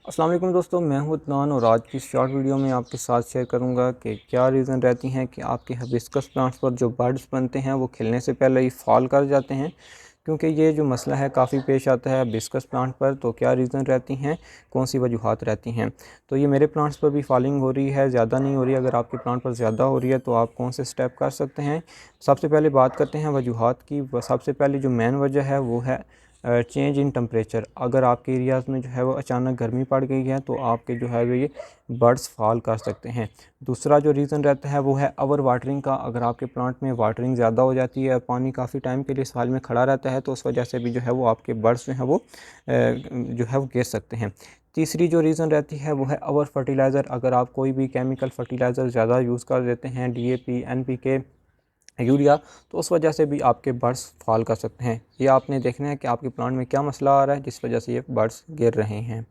अस्सलाम वालेकुम दोस्तों, मैं हूं अदनान और आज की शॉर्ट वीडियो में आपके साथ शेयर करूंगा कि क्या रीज़न रहती हैं कि आपके हिबिस्कस प्लांट्स पर जो बर्ड्स बनते हैं वो खिलने से पहले ही फॉल कर जाते हैं। क्योंकि ये जो मसला है काफ़ी पेश आता है हिबिस्कस प्लांट पर। तो क्या रीज़न रहती हैं, कौन सी वजूहात रहती हैं। तो ये मेरे प्लांट्स पर भी फॉलिंग हो रही है, ज़्यादा नहीं हो रही है। अगर आपके प्लांट पर ज़्यादा हो रही है तो आप कौन से स्टेप कर सकते हैं। सबसे पहले बात करते हैं वजूहात की। सबसे पहले जो मेन वजह है वो है चेंज इन टेम्परेचर। अगर आपके एरियाज़ में जो है वो अचानक गर्मी पड़ गई है तो आपके जो है वो ये बर्ड्स फॉल कर सकते हैं। दूसरा जो रीज़न रहता है वो है ओवर वाटरिंग का। अगर आपके प्लांट में वाटरिंग ज़्यादा हो जाती है, पानी काफ़ी टाइम के लिए साल में खड़ा रहता है, तो उस वजह से भी जो है वो आपके बर्ड्स जो है वो गिर सकते हैं। तीसरी जो रीज़न रहती है वो है ओवर फर्टिलाइज़र। अगर आप कोई भी केमिकल फर्टिलाइज़र ज़्यादा यूज़ कर देते हैं, DAP, NPK, यूरिया, तो उस वजह से भी आपके बर्ड्स फॉल कर सकते हैं। ये आपने देखना है कि आपके प्लांट में क्या मसला आ रहा है जिस वजह से ये बर्ड्स गिर रहे हैं।